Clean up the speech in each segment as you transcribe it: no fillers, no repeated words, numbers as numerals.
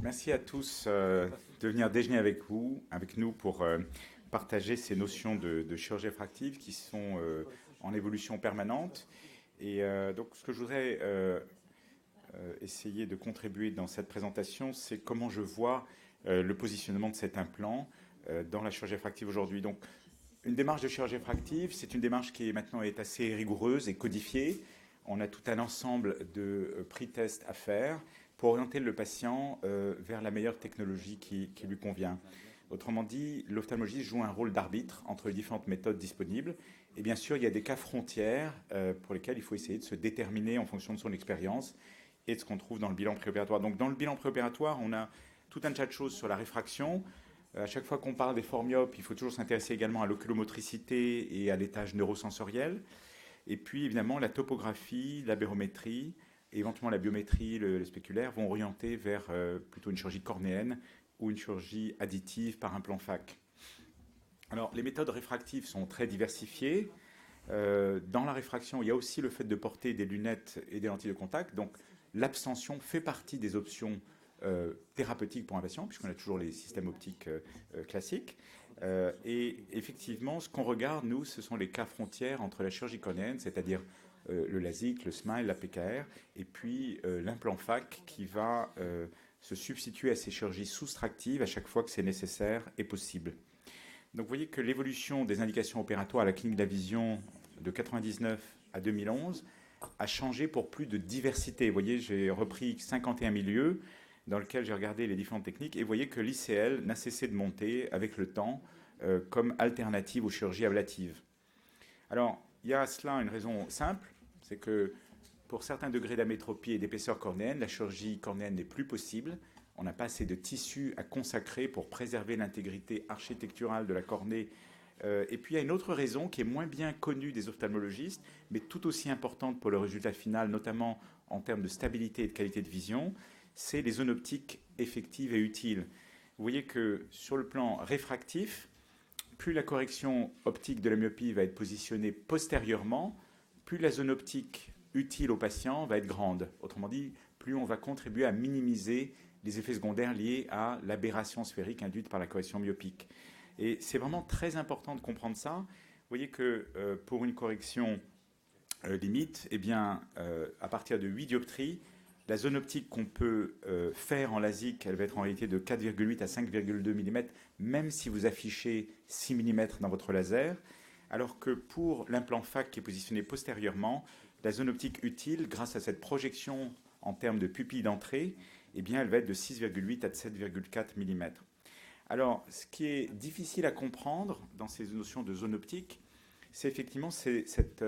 Merci à tous de venir déjeuner avec nous pour partager ces notions de chirurgie réfractive qui sont en évolution permanente. Et donc, ce que je voudrais essayer de contribuer dans cette présentation, c'est comment je vois le positionnement de cet implant dans la chirurgie réfractive aujourd'hui. Donc, une démarche de chirurgie réfractive, c'est une démarche qui maintenant est assez rigoureuse et codifiée. On a tout un ensemble de pre-tests à faire pour orienter le patient vers la meilleure technologie qui lui convient. Autrement dit, l'ophtalmologiste joue un rôle d'arbitre entre les différentes méthodes disponibles. Et bien sûr, il y a des cas frontières pour lesquels il faut essayer de se déterminer en fonction de son expérience et de ce qu'on trouve dans le bilan préopératoire. Donc dans le bilan préopératoire, on a tout un tas de choses sur la réfraction. À chaque fois qu'on parle des forts myopes, il faut toujours s'intéresser également à l'oculomotricité et à l'étage neurosensoriel. Et puis évidemment, la topographie, la bérométrie, et éventuellement la biométrie, le spéculaire, vont orienter vers plutôt une chirurgie cornéenne ou une chirurgie additive par implant FAC. Alors, les méthodes réfractives sont très diversifiées. Dans la réfraction, il y a aussi le fait de porter des lunettes et des lentilles de contact. Donc, l'abstention fait partie des options thérapeutiques pour un patient, puisqu'on a toujours les systèmes optiques classiques. Et effectivement, ce qu'on regarde, nous, ce sont les cas frontières entre la chirurgie cornéenne, c'est-à-dire le LASIK, le SMILE, la PKR, et puis l'implant FAC qui va se substituer à ces chirurgies soustractives à chaque fois que c'est nécessaire et possible. Donc vous voyez que l'évolution des indications opératoires à la clinique de la vision de 1999 à 2011 a changé pour plus de diversité. Vous voyez, j'ai repris 51 milieux dans lesquels j'ai regardé les différentes techniques et vous voyez que l'ICL n'a cessé de monter avec le temps comme alternative aux chirurgies ablatives. Alors, il y a à cela une raison simple, c'est que pour certains degrés d'amétropie et d'épaisseur cornéenne, la chirurgie cornéenne n'est plus possible. On n'a pas assez de tissu à consacrer pour préserver l'intégrité architecturale de la cornée. Et puis il y a une autre raison qui est moins bien connue des ophtalmologistes, mais tout aussi importante pour le résultat final, notamment en termes de stabilité et de qualité de vision, c'est les zones optiques effectives et utiles. Vous voyez que sur le plan réfractif, plus la correction optique de la myopie va être positionnée postérieurement, plus la zone optique utile au patient va être grande. Autrement dit, plus on va contribuer à minimiser les effets secondaires liés à l'aberration sphérique induite par la correction myopique. Et c'est vraiment très important de comprendre ça. Vous voyez que pour une correction limite, eh bien, à partir de 8 dioptries, la zone optique qu'on peut faire en LASIK, elle va être en réalité de 4,8 à 5,2 mm, même si vous affichez 6 mm dans votre laser, alors que pour l'implant FAC qui est positionné postérieurement, la zone optique utile, grâce à cette projection en termes de pupille d'entrée, eh bien, elle va être de 6,8 à 7,4 mm. Alors, ce qui est difficile à comprendre dans ces notions de zone optique, c'est effectivement cette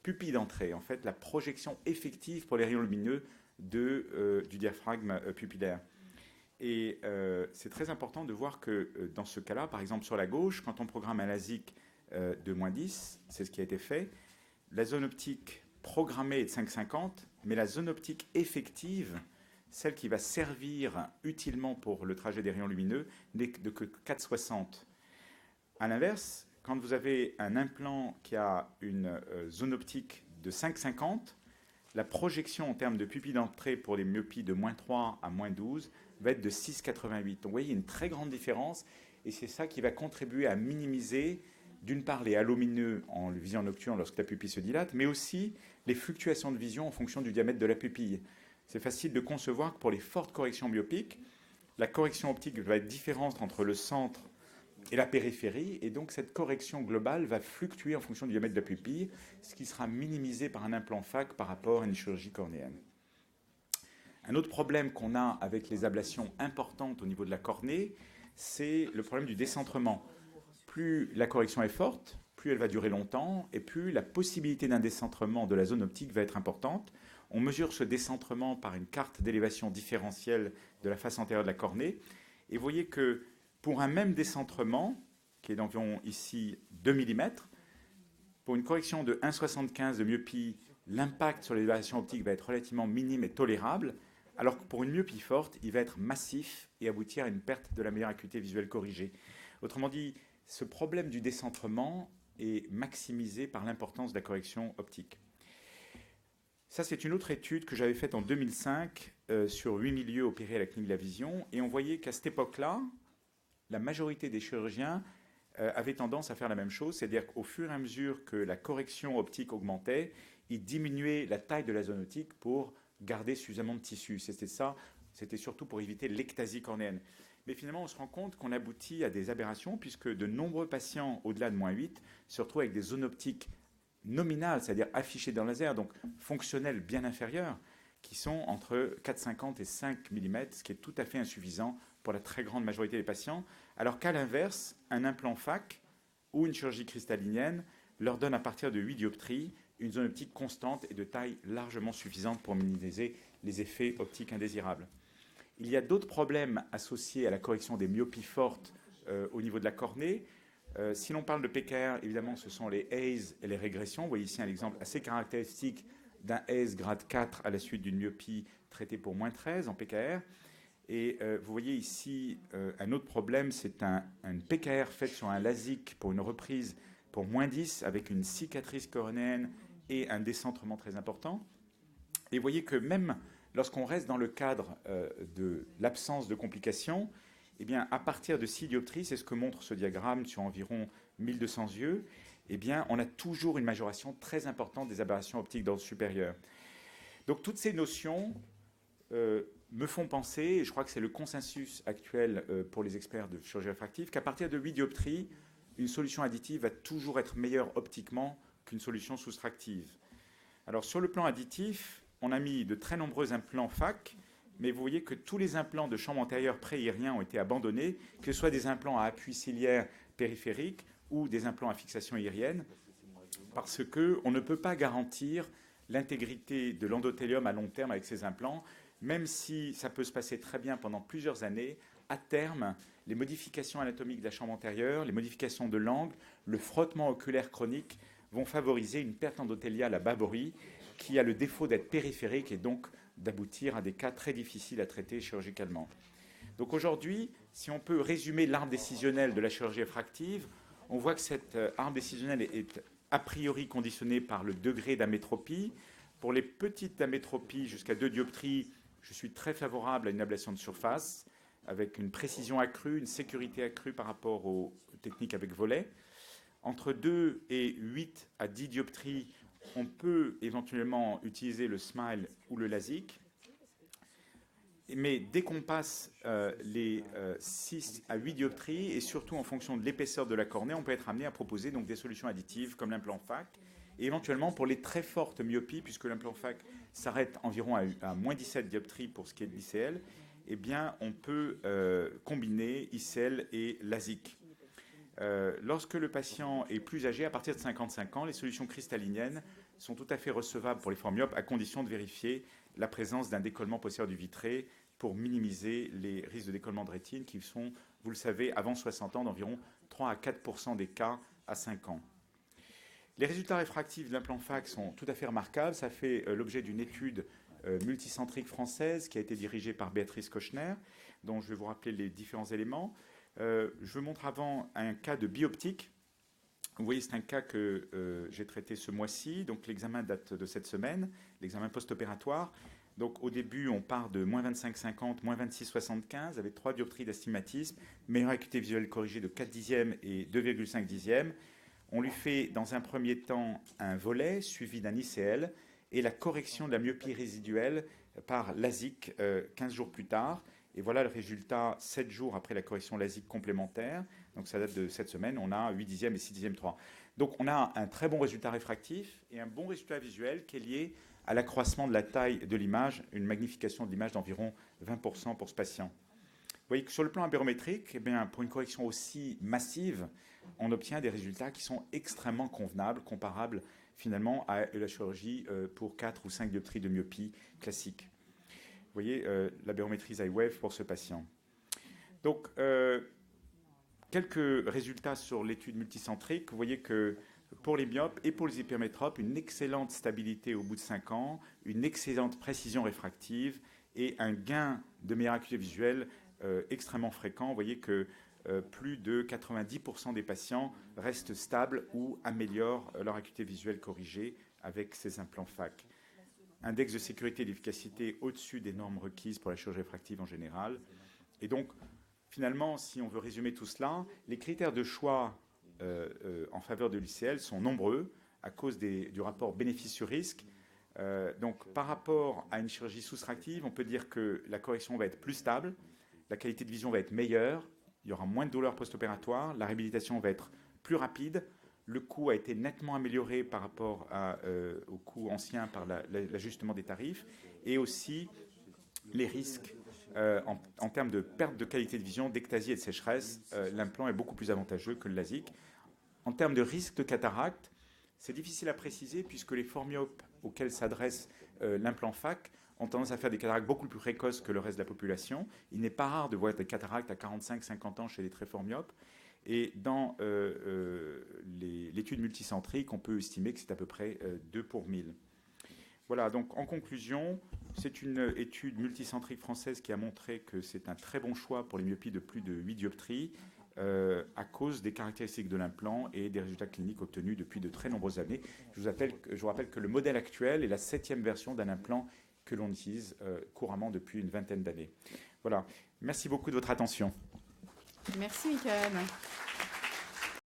pupille d'entrée, en fait, la projection effective pour les rayons lumineux du diaphragme pupillaire. Et c'est très important de voir que dans ce cas-là, par exemple sur la gauche, quand on programme un LASIK de -10, c'est ce qui a été fait, la zone optique programmée est de 5,50, mais la zone optique effective, celle qui va servir utilement pour le trajet des rayons lumineux, n'est de que 4,60. A l'inverse, quand vous avez un implant qui a une zone optique de 5,50, la projection en termes de pupille d'entrée pour les myopies de -3 à -12 va être de 6,88. Donc vous voyez, il y a une très grande différence et c'est ça qui va contribuer à minimiser, d'une part, les halos lumineux en vision nocturne lorsque la pupille se dilate, mais aussi les fluctuations de vision en fonction du diamètre de la pupille. C'est facile de concevoir que pour les fortes corrections myopiques, la correction optique va être différente entre le centre et la périphérie, et donc cette correction globale va fluctuer en fonction du diamètre de la pupille, ce qui sera minimisé par un implant FAC par rapport à une chirurgie cornéenne. Un autre problème qu'on a avec les ablations importantes au niveau de la cornée, c'est le problème du décentrement. Plus la correction est forte, plus elle va durer longtemps, et plus la possibilité d'un décentrement de la zone optique va être importante. On mesure ce décentrement par une carte d'élévation différentielle de la face antérieure de la cornée, et vous voyez que pour un même décentrement, qui est d'environ ici 2 mm, pour une correction de 1,75 de myopie, l'impact sur l'élévation optique va être relativement minime et tolérable, alors que pour une myopie forte, il va être massif et aboutir à une perte de la meilleure acuité visuelle corrigée. Autrement dit, ce problème du décentrement est maximisé par l'importance de la correction optique. Ça, c'est une autre étude que j'avais faite en 2005 sur 8 milieux opérés à la clinique de la vision. Et on voyait qu'à cette époque-là, la majorité des chirurgiens avaient tendance à faire la même chose, c'est-à-dire qu'au fur et à mesure que la correction optique augmentait, ils diminuaient la taille de la zone optique pour garder suffisamment de tissu. C'était ça, c'était surtout pour éviter l'ectasie cornéenne. Mais finalement, on se rend compte qu'on aboutit à des aberrations, puisque de nombreux patients au-delà de -8 se retrouvent avec des zones optiques nominales, c'est-à-dire affichées dans le laser, donc fonctionnelles bien inférieures, qui sont entre 4,50 et 5 mm, ce qui est tout à fait insuffisant pour la très grande majorité des patients, alors qu'à l'inverse, un implant FAC ou une chirurgie cristallinienne leur donne à partir de 8 dioptries une zone optique constante et de taille largement suffisante pour minimiser les effets optiques indésirables. Il y a d'autres problèmes associés à la correction des myopies fortes au niveau de la cornée. Si l'on parle de PKR, évidemment, ce sont les haze et les régressions. Vous voyez ici un exemple assez caractéristique d'un haze grade 4 à la suite d'une myopie traitée pour -13 en PKR. Et vous voyez ici un autre problème, c'est une PKR faite sur un LASIK pour une reprise pour -10 avec une cicatrice cornéenne et un décentrement très important. Et vous voyez que même lorsqu'on reste dans le cadre de l'absence de complications, eh bien, à partir de 6 dioptries, c'est ce que montre ce diagramme sur environ 1200 yeux, eh bien, on a toujours une majoration très importante des aberrations optiques d'ordre supérieur. Donc toutes ces notions me font penser, et je crois que c'est le consensus actuel pour les experts de chirurgie réfractive, qu'à partir de 8 dioptries, une solution additive va toujours être meilleure optiquement qu'une solution soustractive. Alors sur le plan additif, on a mis de très nombreux implants FAC, mais vous voyez que tous les implants de chambre antérieure pré-iriens ont été abandonnés, que ce soit des implants à appui ciliaire périphérique ou des implants à fixation irienne, parce qu'on ne peut pas garantir l'intégrité de l'endothélium à long terme avec ces implants, même si ça peut se passer très bien pendant plusieurs années. À terme, les modifications anatomiques de la chambre antérieure, les modifications de l'angle, le frottement oculaire chronique vont favoriser une perte endothéliale à bas bruit qui a le défaut d'être périphérique et donc d'aboutir à des cas très difficiles à traiter chirurgicalement. Donc aujourd'hui, si on peut résumer l'arme décisionnelle de la chirurgie réfractive, on voit que cette arme décisionnelle est a priori conditionnée par le degré d'amétropie. Pour les petites amétropies jusqu'à 2 dioptries, je suis très favorable à une ablation de surface avec une précision accrue, une sécurité accrue par rapport aux techniques avec volet. Entre 2 et 8 à 10 dioptries, on peut éventuellement utiliser le SMILE ou le LASIK. Mais dès qu'on passe les 6 à 8 dioptries, et surtout en fonction de l'épaisseur de la cornée, on peut être amené à proposer donc des solutions additives comme l'implant FAC. Et éventuellement pour les très fortes myopies, puisque l'implant FAC s'arrête environ à -17 dioptries pour ce qui est de l'ICL, eh bien on peut combiner ICL et LASIK. Lorsque le patient est plus âgé, à partir de 55 ans, les solutions cristalliniennes sont tout à fait recevables pour les formes myopes à condition de vérifier la présence d'un décollement postérieur du vitré pour minimiser les risques de décollement de rétine qui sont, vous le savez, avant 60 ans, d'environ 3 à 4% des cas à 5 ans. Les résultats réfractifs de l'implant FAC sont tout à fait remarquables. Ça fait l'objet d'une étude multicentrique française qui a été dirigée par Béatrice Kochner, dont je vais vous rappeler les différents éléments. Je vous montre avant un cas de bioptique. Vous voyez, c'est un cas que j'ai traité ce mois-ci. Donc, l'examen date de cette semaine, l'examen post-opératoire. Donc, au début, on part de -25,50, -26,75 avec 3 dioptries d'astigmatisme, meilleure acuité visuelle corrigée de 4 dixièmes et 2,5 dixièmes. On lui fait, dans un premier temps, un volet suivi d'un ICL et la correction de la myopie résiduelle par LASIK 15 jours plus tard. Et voilà le résultat 7 jours après la correction LASIK complémentaire. Donc ça date de cette semaine, on a 8 dixièmes et 6 dixièmes 3. Donc on a un très bon résultat réfractif et un bon résultat visuel qui est lié à l'accroissement de la taille de l'image, une magnification de l'image d'environ 20% pour ce patient. Vous voyez que sur le plan aberrométrique, eh bien, pour une correction aussi massive, on obtient des résultats qui sont extrêmement convenables, comparables finalement à la chirurgie pour 4 ou 5 dioptries de myopie classique. Vous voyez l'aberrométrie Eye-Wave pour ce patient. Donc, quelques résultats sur l'étude multicentrique. Vous voyez que pour les myopes et pour les hypermétropes, une excellente stabilité au bout de 5 ans, une excellente précision réfractive et un gain de meilleure acuité visuelle extrêmement fréquent. Vous voyez que plus de 90% des patients restent stables ou améliorent leur acuité visuelle corrigée avec ces implants FAC. index de sécurité et d'efficacité au-dessus des normes requises pour la chirurgie réfractive en général. Et donc, finalement, si on veut résumer tout cela, les critères de choix en faveur de l'ICL sont nombreux à cause du rapport bénéfice sur risque. Donc, par rapport à une chirurgie soustractive, on peut dire que la correction va être plus stable, la qualité de vision va être meilleure, il y aura moins de douleurs post-opératoires, la réhabilitation va être plus rapide, le coût a été nettement amélioré par rapport au coût ancien par l'ajustement des tarifs, et aussi les risques en termes de perte de qualité de vision, d'ectasie et de sécheresse, l'implant est beaucoup plus avantageux que le LASIK. En termes de risque de cataracte, c'est difficile à préciser puisque les forts myopes auxquels s'adresse l'implant FAC ont tendance à faire des cataractes beaucoup plus précoces que le reste de la population. Il n'est pas rare de voir des cataractes à 45-50 ans chez les très forts myopes. Et dans l'étude multicentrique, on peut estimer que c'est à peu près 2 pour 1000. Voilà, donc en conclusion, c'est une étude multicentrique française qui a montré que c'est un très bon choix pour les myopies de plus de 8 dioptries à cause des caractéristiques de l'implant et des résultats cliniques obtenus depuis de très nombreuses années. Je vous rappelle que le modèle actuel est la 7e version d'un implant que l'on utilise couramment depuis une vingtaine d'années. Voilà, merci beaucoup de votre attention. Merci Michael.